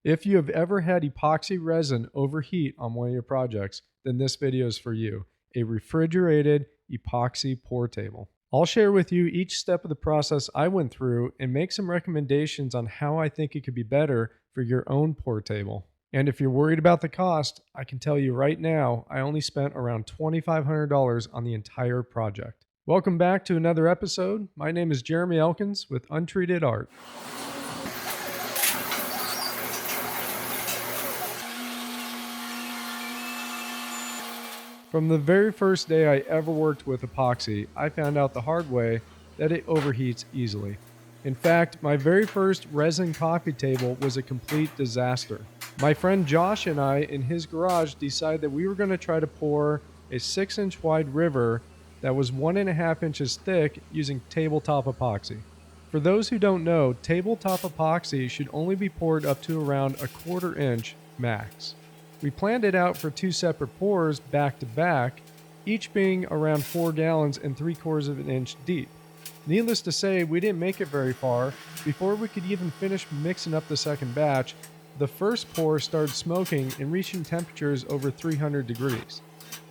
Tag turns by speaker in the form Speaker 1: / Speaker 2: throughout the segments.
Speaker 1: If you have ever had epoxy resin overheat on one of your projects, then this video is for you. A refrigerated epoxy pour table. I'll share with you each step of the process I went through and make some recommendations on how I think it could be better for your own pour table. And if you're worried about the cost, I can tell you right now, I only spent around $2,500 on the entire project. Welcome back to another episode. My name is Jeremy Elkins with Untreated Art. From the very first day I ever worked with epoxy, I found out the hard way that it overheats easily. In fact, my very first resin coffee table was a complete disaster. My friend Josh and I, in his garage, decided that we were going to try to pour a 6-inch wide river that was 1.5 inches thick using tabletop epoxy. For those who don't know, tabletop epoxy should only be poured up to around 1/4 inch max. We planned it out for 2 separate pours back to back, each being around 4 gallons and 3/4 of an inch deep. Needless to say, we didn't make it very far. Before we could even finish mixing up the second batch, the first pour started smoking and reaching temperatures over 300 degrees.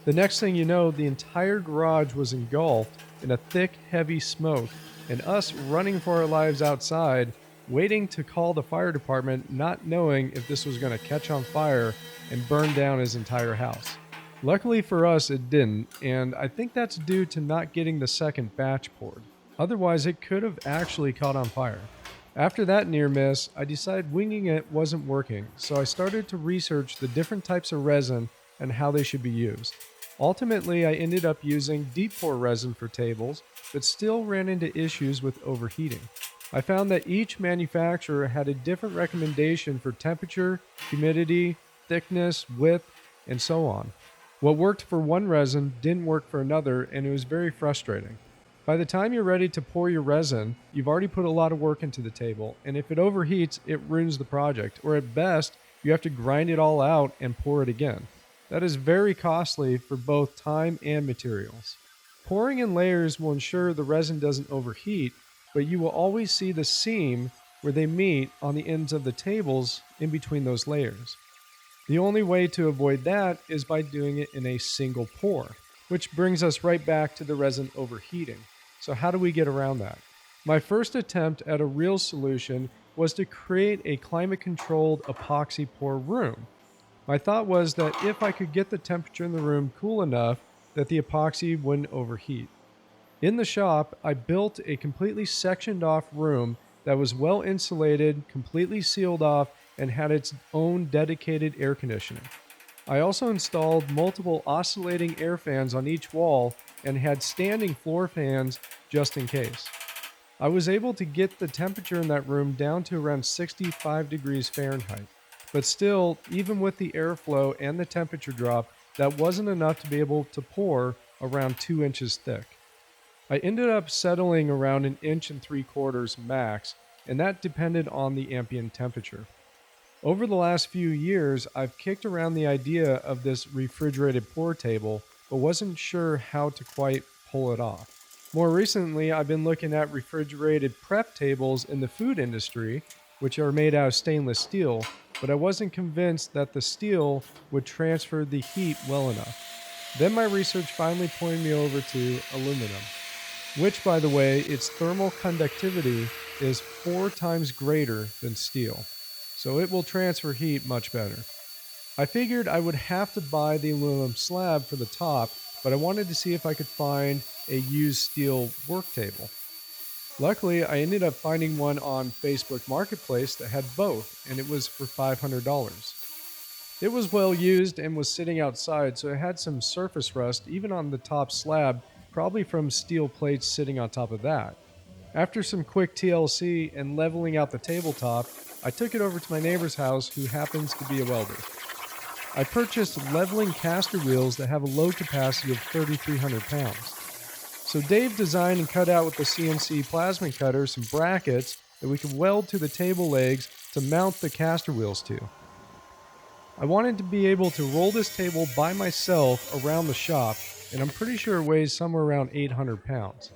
Speaker 1: The next thing you know, the entire garage was engulfed in a thick, heavy smoke, and us running for our lives outside, waiting to call the fire department, not knowing if this was going to catch on fire and burn down his entire house. Luckily for us, it didn't, and I think that's due to not getting the second batch poured. Otherwise, it could have actually caught on fire. After that near miss, I decided winging it wasn't working, so I started to research the different types of resin and how they should be used. Ultimately, I ended up using deep pour resin for tables, but still ran into issues with overheating. I found that each manufacturer had a different recommendation for temperature, humidity, thickness, width, and so on. What worked for one resin didn't work for another, and it was very frustrating. By the time you're ready to pour your resin, you've already put a lot of work into the table, and if it overheats, it ruins the project, or at best, you have to grind it all out and pour it again. That is very costly for both time and materials. Pouring in layers will ensure the resin doesn't overheat, but you will always see the seam where they meet on the ends of the tables in between those layers. The only way to avoid that is by doing it in a single pour, which brings us right back to the resin overheating. So how do we get around that? My first attempt at a real solution was to create a climate-controlled epoxy pour room. My thought was that if I could get the temperature in the room cool enough that the epoxy wouldn't overheat. In the shop, I built a completely sectioned off room that was well insulated, completely sealed off, and had its own dedicated air conditioning. I also installed multiple oscillating air fans on each wall and had standing floor fans just in case. I was able to get the temperature in that room down to around 65 degrees Fahrenheit. But still, even with the airflow and the temperature drop, that wasn't enough to be able to pour around 2 inches thick. I ended up settling around 1.75 inches max, and that depended on the ambient temperature. Over the last few years, I've kicked around the idea of this refrigerated pour table, but wasn't sure how to quite pull it off. More recently, I've been looking at refrigerated prep tables in the food industry, which are made out of stainless steel, but I wasn't convinced that the steel would transfer the heat well enough. Then my research finally pointed me over to aluminum, which, by the way, its thermal conductivity is 4 times greater than steel, so it will transfer heat much better. I figured I would have to buy the aluminum slab for the top, but I wanted to see if I could find a used steel work table. Luckily, I ended up finding one on Facebook Marketplace that had both, and it was for $500. It was well used and was sitting outside, so it had some surface rust even on the top slab, probably from steel plates sitting on top of that. After some quick TLC and leveling out the tabletop, I took it over to my neighbor's house, who happens to be a welder. I purchased leveling caster wheels that have a load capacity of 3,300 pounds. So Dave designed and cut out with the CNC plasma cutter some brackets that we could weld to the table legs to mount the caster wheels to. I wanted to be able to roll this table by myself around the shop, and I'm pretty sure it weighs somewhere around 800 pounds.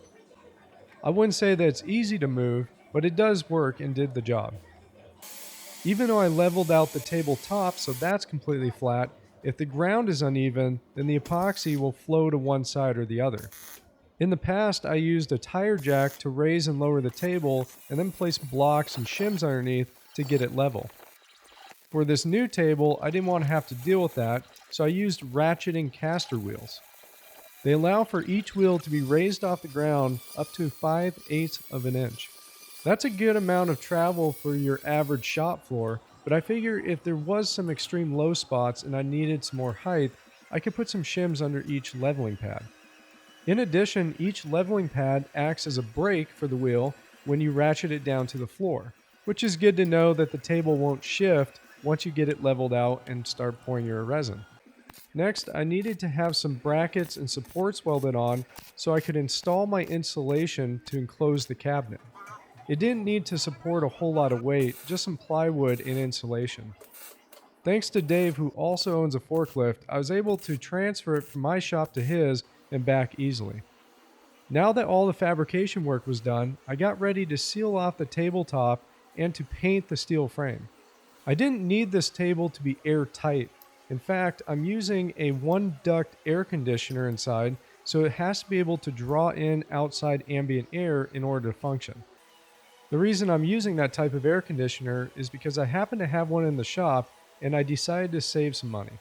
Speaker 1: I wouldn't say that it's easy to move, but it does work and did the job. Even though I leveled out the tabletop so that's completely flat, if the ground is uneven, then the epoxy will flow to one side or the other. In the past, I used a tire jack to raise and lower the table and then place blocks and shims underneath to get it level. For this new table, I didn't want to have to deal with that, so I used ratcheting caster wheels. They allow for each wheel to be raised off the ground up to 5/8 of an inch. That's a good amount of travel for your average shop floor, but I figure if there was some extreme low spots and I needed some more height, I could put some shims under each leveling pad. In addition, each leveling pad acts as a brake for the wheel when you ratchet it down to the floor, which is good to know that the table won't shift once you get it leveled out and start pouring your resin. Next, I needed to have some brackets and supports welded on so I could install my insulation to enclose the cabinet. It didn't need to support a whole lot of weight, just some plywood and insulation. Thanks to Dave, who also owns a forklift, I was able to transfer it from my shop to his and back easily. Now that all the fabrication work was done, I got ready to seal off the tabletop and to paint the steel frame. I didn't need this table to be airtight. In fact, I'm using a one duct air conditioner inside, so it has to be able to draw in outside ambient air in order to function. The reason I'm using that type of air conditioner is because I happen to have one in the shop and I decided to save some money.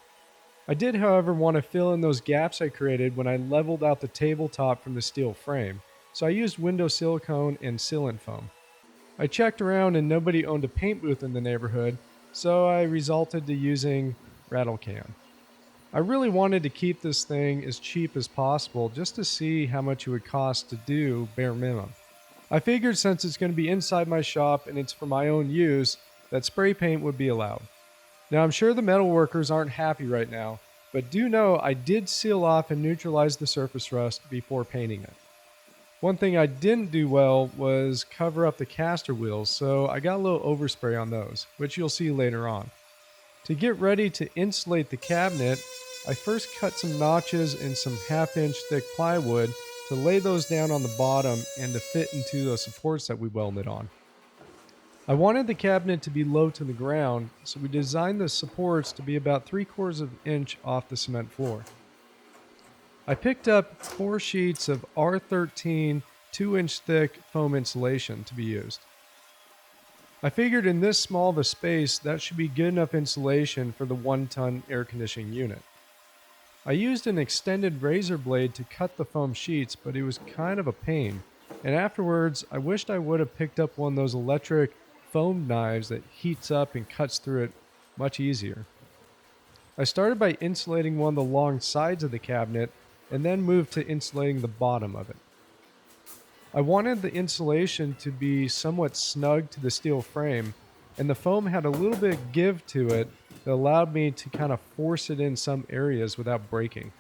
Speaker 1: I did, however, want to fill in those gaps I created when I leveled out the tabletop from the steel frame, so I used window silicone and sealant foam. I checked around and nobody owned a paint booth in the neighborhood, so I resorted to using rattle can. I really wanted to keep this thing as cheap as possible just to see how much it would cost to do bare minimum. I figured since it's going to be inside my shop and it's for my own use, that spray paint would be allowed. Now I'm sure the metal workers aren't happy right now, but do know I did seal off and neutralize the surface rust before painting it. One thing I didn't do well was cover up the caster wheels, so I got a little overspray on those, which you'll see later on. To get ready to insulate the cabinet, I first cut some notches in some 1/2 inch thick plywood to lay those down on the bottom and to fit into the supports that we welded on. I wanted the cabinet to be low to the ground, so we designed the supports to be about 3/4 of an inch off the cement floor. I picked up 4 sheets of R13 2-inch thick foam insulation to be used. I figured in this small of a space that should be good enough insulation for the 1-ton air conditioning unit. I used an extended razor blade to cut the foam sheets, but it was kind of a pain, and afterwards I wished I would have picked up one of those electric foam knives that heats up and cuts through it much easier. I started by insulating one of the long sides of the cabinet and then moved to insulating the bottom of it. I wanted the insulation to be somewhat snug to the steel frame, and the foam had a little bit of give to it that allowed me to kind of force it in some areas without breaking.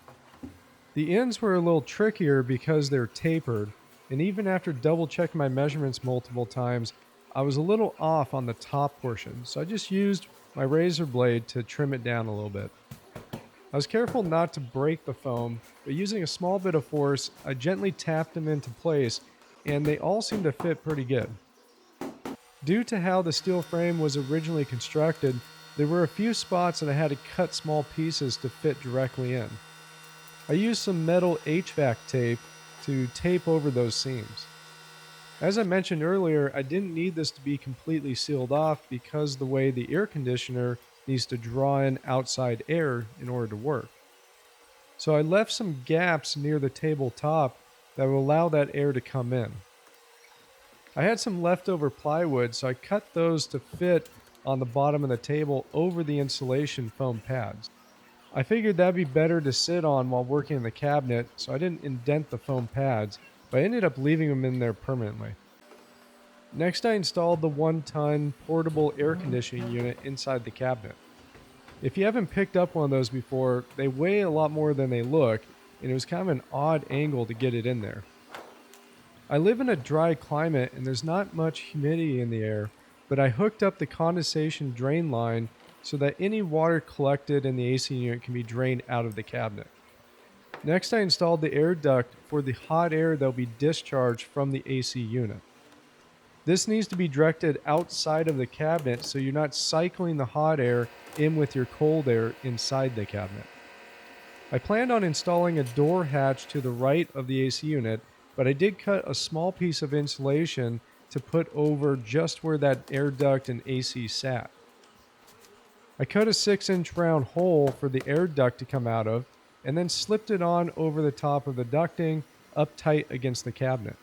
Speaker 1: The ends were a little trickier because they're tapered, and even after double checking my measurements multiple times, I was a little off on the top portion, so I just used my razor blade to trim it down a little bit. I was careful not to break the foam, but using a small bit of force, I gently tapped them into place, and they all seemed to fit pretty good. Due to how the steel frame was originally constructed, there were a few spots that I had to cut small pieces to fit directly in. I used some metal HVAC tape to tape over those seams. As I mentioned earlier, I didn't need this to be completely sealed off because the way the air conditioner needs to draw in outside air in order to work. So I left some gaps near the tabletop that will allow that air to come in. I had some leftover plywood, so I cut those to fit on the bottom of the table over the insulation foam pads. I figured that'd be better to sit on while working in the cabinet, so I didn't indent the foam pads, but I ended up leaving them in there permanently. Next, I installed the 1-ton portable air conditioning unit inside the cabinet. If you haven't picked up one of those before, they weigh a lot more than they look, and it was kind of an odd angle to get it in there. I live in a dry climate and there's not much humidity in the air, but I hooked up the condensation drain line so that any water collected in the AC unit can be drained out of the cabinet. Next, I installed the air duct for the hot air that will be discharged from the AC unit. This needs to be directed outside of the cabinet so you're not cycling the hot air in with your cold air inside the cabinet. I planned on installing a door hatch to the right of the AC unit, but I did cut a small piece of insulation to put over just where that air duct and AC sat. I cut a 6-inch round hole for the air duct to come out of, and then slipped it on over the top of the ducting up tight against the cabinet.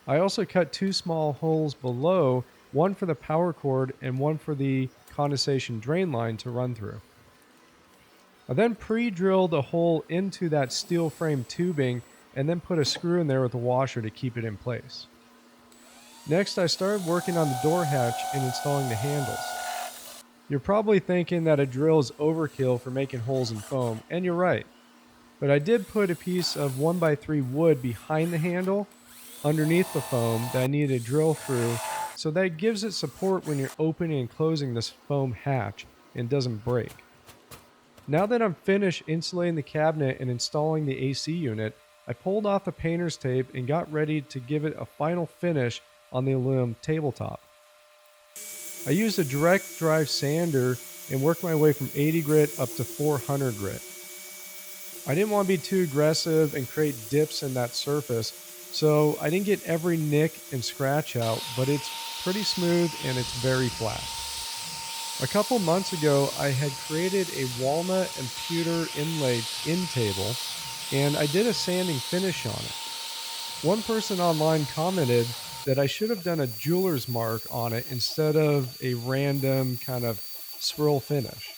Speaker 1: I also cut 2 small holes below, one for the power cord and one for the condensation drain line to run through. I then pre-drilled a hole into that steel frame tubing and then put a screw in there with a washer to keep it in place. Next, I started working on the door hatch and installing the handles. You're probably thinking that a drill is overkill for making holes in foam, and you're right. But I did put a piece of 1x3 wood behind the handle, underneath the foam that I needed to drill through, so that it gives it support when you're opening and closing this foam hatch and doesn't break. Now that I'm finished insulating the cabinet and installing the AC unit, I pulled off the painter's tape and got ready to give it a final finish on the aluminum tabletop. I used a direct drive sander and worked my way from 80 grit up to 400 grit. I didn't want to be too aggressive and create dips in that surface, so I didn't get every nick and scratch out, but it's pretty smooth and it's very flat. A couple months ago, I had created a walnut and pewter inlaid end table, and I did a sanding finish on it. One person online commented that I should have done a jeweler's mark on it instead of a random kind of swirl finish.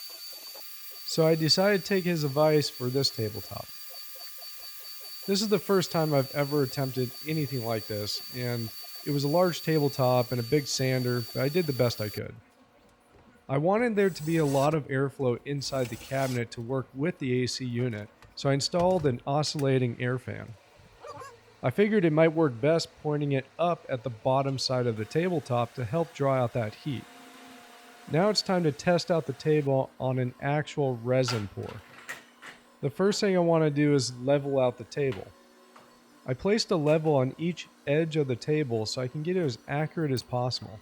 Speaker 1: So I decided to take his advice for this tabletop. This is the first time I've ever attempted anything like this, and it was a large tabletop and a big sander, but I did the best I could. I wanted there to be a lot of airflow inside the cabinet to work with the AC unit, so I installed an oscillating air fan. I figured it might work best pointing it up at the bottom side of the tabletop to help draw out that heat. Now it's time to test out the table on an actual resin pour. The first thing I want to do is level out the table. I placed a level on each edge of the table so I can get it as accurate as possible.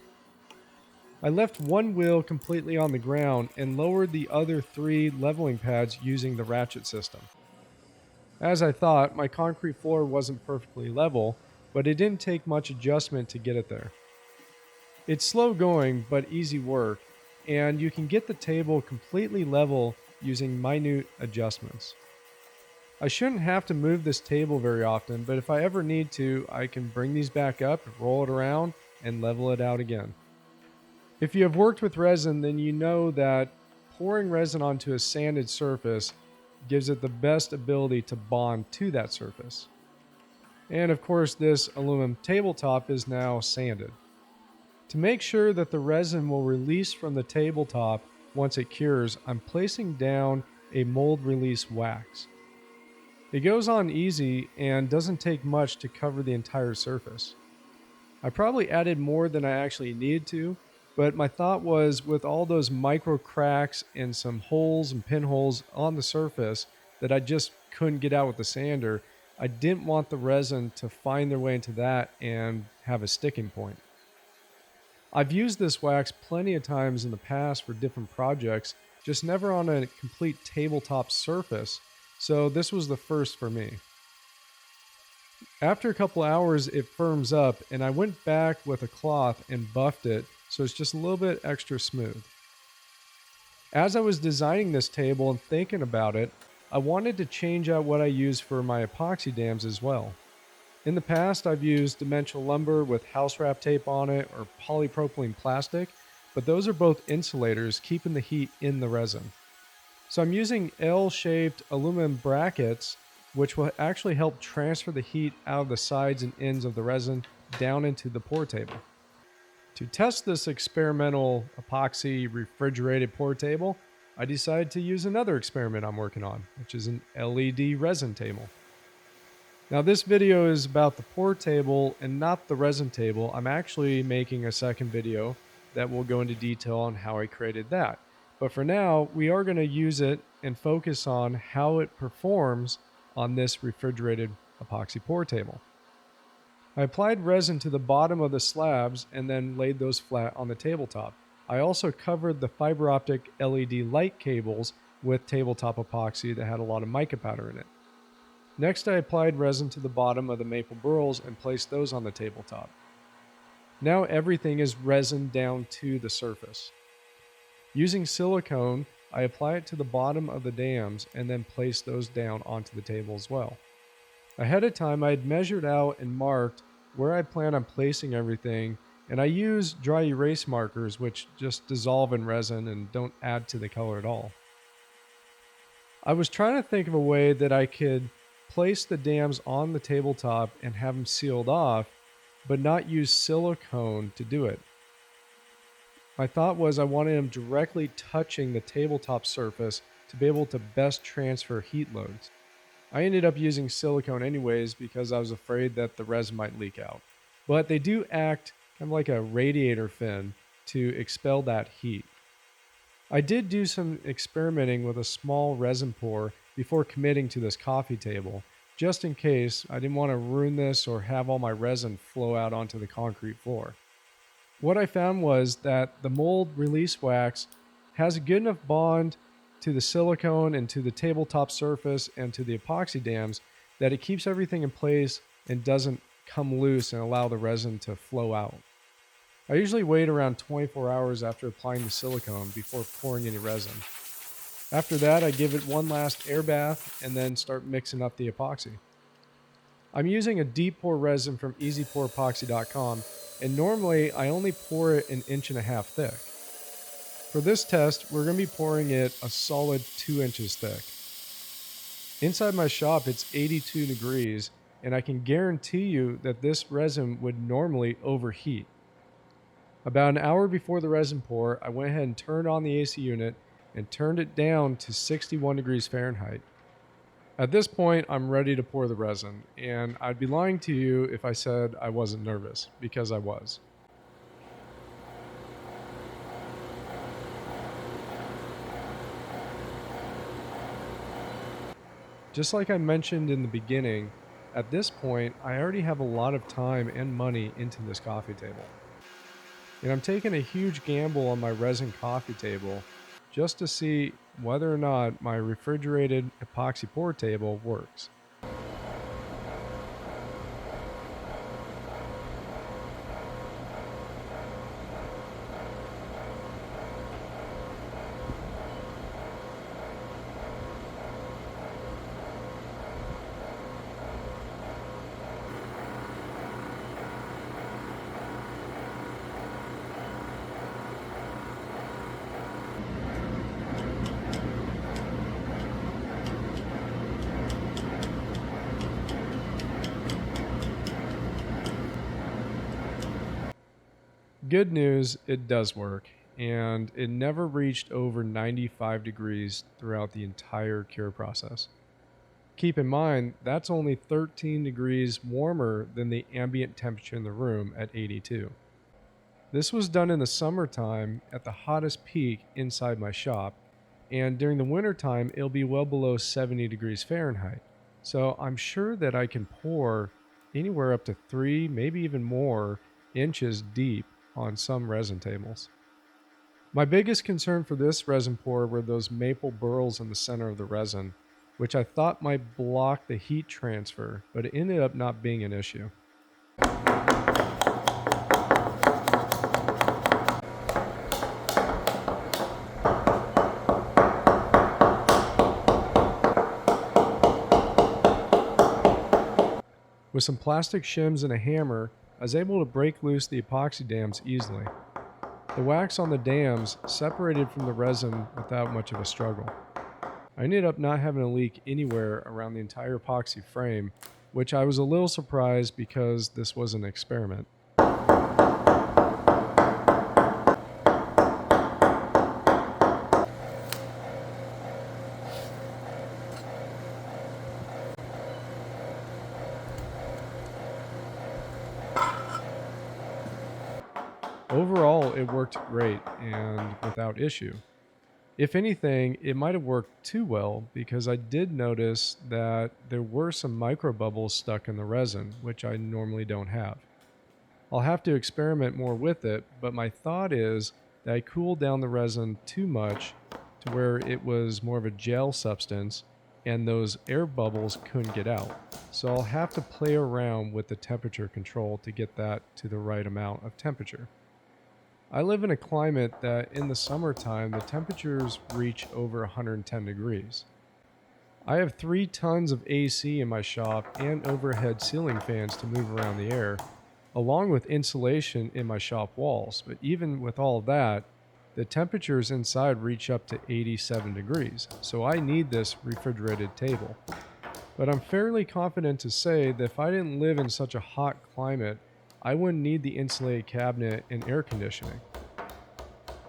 Speaker 1: I left one wheel completely on the ground and lowered the other 3 leveling pads using the ratchet system. As I thought, my concrete floor wasn't perfectly level, but it didn't take much adjustment to get it there. It's slow going, but easy work, and you can get the table completely level using minute adjustments. I shouldn't have to move this table very often, but if I ever need to, I can bring these back up, roll it around, and level it out again. If you have worked with resin, then you know that pouring resin onto a sanded surface gives it the best ability to bond to that surface. And of course, this aluminum tabletop is now sanded. To make sure that the resin will release from the tabletop once it cures, I'm placing down a mold release wax. It goes on easy and doesn't take much to cover the entire surface. I probably added more than I actually needed to, but my thought was with all those micro cracks and some holes and pinholes on the surface that I just couldn't get out with the sander, I didn't want the resin to find their way into that and have a sticking point. I've used this wax plenty of times in the past for different projects, just never on a complete tabletop surface, so this was the first for me. After a couple hours, it firms up, and I went back with a cloth and buffed it so it's just a little bit extra smooth. As I was designing this table and thinking about it, I wanted to change out what I use for my epoxy dams as well. In the past, I've used dimensional lumber with house wrap tape on it or polypropylene plastic, but those are both insulators, keeping the heat in the resin. So I'm using L-shaped aluminum brackets, which will actually help transfer the heat out of the sides and ends of the resin down into the pour table. To test this experimental epoxy refrigerated pour table, I decided to use another experiment I'm working on, which is an LED resin table. Now this video is about the pour table and not the resin table. I'm actually making a second video that will go into detail on how I created that. But for now, we are going to use it and focus on how it performs on this refrigerated epoxy pour table. I applied resin to the bottom of the slabs and then laid those flat on the tabletop. I also covered the fiber optic LED light cables with tabletop epoxy that had a lot of mica powder in it. Next, I applied resin to the bottom of the maple burls and placed those on the tabletop. Now everything is resin down to the surface. Using silicone, I apply it to the bottom of the dams and then place those down onto the table as well. Ahead of time, I had measured out and marked where I plan on placing everything, and I use dry erase markers which just dissolve in resin and don't add to the color at all. I was trying to think of a way that I could place the dams on the tabletop and have them sealed off, but not use silicone to do it. My thought was I wanted them directly touching the tabletop surface to be able to best transfer heat loads. I ended up using silicone anyways because I was afraid that the resin might leak out. But they do act kind of like a radiator fin to expel that heat. I did do some experimenting with a small resin pour before committing to this coffee table, just in case I didn't want to ruin this or have all my resin flow out onto the concrete floor. What I found was that the mold release wax has a good enough bond to the silicone and to the tabletop surface and to the epoxy dams that it keeps everything in place and doesn't come loose and allow the resin to flow out. I usually wait around 24 hours after applying the silicone before pouring any resin. After that, I give it one last air bath and then start mixing up the epoxy. I'm using a deep pour resin from easypourEpoxy.com, and normally I only pour it 1.5 inches thick. For this test, we're going to be pouring it a solid 2 inches thick. Inside my shop, it's 82 degrees, and I can guarantee you that this resin would normally overheat. About an hour before the resin pour, I went ahead and turned on the AC unit and turned it down to 61 degrees Fahrenheit. At this point, I'm ready to pour the resin, and I'd be lying to you if I said I wasn't nervous, because I was. Just like I mentioned in the beginning, at this point, I already have a lot of time and money into this coffee table. And I'm taking a huge gamble on my resin coffee table just to see whether or not my refrigerated epoxy pour table works. Good news, it does work, and it never reached over 95 degrees throughout the entire cure process. Keep in mind, that's only 13 degrees warmer than the ambient temperature in the room at 82. This was done in the summertime at the hottest peak inside my shop, and during the wintertime, it'll be well below 70 degrees Fahrenheit. So I'm sure that I can pour anywhere up to 3, maybe even more inches deep on some resin tables. My biggest concern for this resin pour were those maple burls in the center of the resin, which I thought might block the heat transfer, but it ended up not being an issue. With some plastic shims and a hammer, I was able to break loose the epoxy dams easily. The wax on the dams separated from the resin without much of a struggle. I ended up not having a leak anywhere around the entire epoxy frame, which I was a little surprised because this was an experiment. Overall, it worked great and without issue. If anything, it might have worked too well because I did notice that there were some micro bubbles stuck in the resin, which I normally don't have. I'll have to experiment more with it, but my thought is that I cooled down the resin too much to where it was more of a gel substance and those air bubbles couldn't get out. So I'll have to play around with the temperature control to get that to the right amount of temperature. I live in a climate that in the summertime the temperatures reach over 110 degrees. I have 3 tons of AC in my shop and overhead ceiling fans to move around the air, along with insulation in my shop walls. But even with all that, the temperatures inside reach up to 87 degrees, so I need this refrigerated table. But I'm fairly confident to say that if I didn't live in such a hot climate, I wouldn't need the insulated cabinet and air conditioning.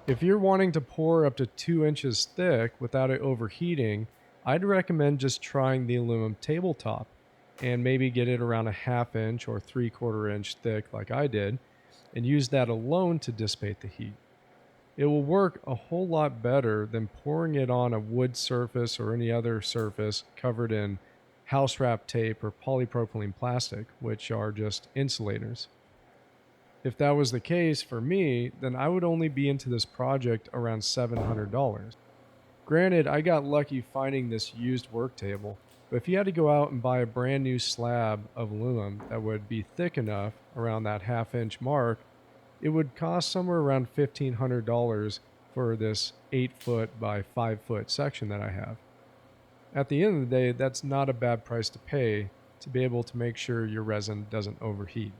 Speaker 1: If you're wanting to pour up to 2 inches thick without it overheating, I'd recommend just trying the aluminum tabletop and maybe get it around a ½ inch or 3/4 inch thick like I did and use that alone to dissipate the heat. It will work a whole lot better than pouring it on a wood surface or any other surface covered in house wrap tape or polypropylene plastic, which are just insulators. If that was the case for me, then I would only be into this project around $700. Granted, I got lucky finding this used work table, but if you had to go out and buy a brand new slab of aluminum that would be thick enough around that ½ inch mark, it would cost somewhere around $1,500 for this 8-foot by 5-foot section that I have. At the end of the day, that's not a bad price to pay to be able to make sure your resin doesn't overheat.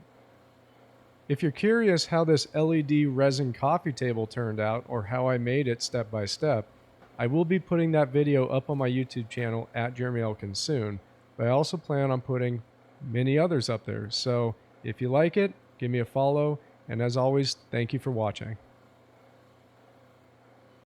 Speaker 1: If you're curious how this LED resin coffee table turned out or how I made it step by step, I will be putting that video up on my YouTube channel at Jeremy Elkins soon, but I also plan on putting many others up there. So if you like it, give me a follow, and as always, thank you for watching.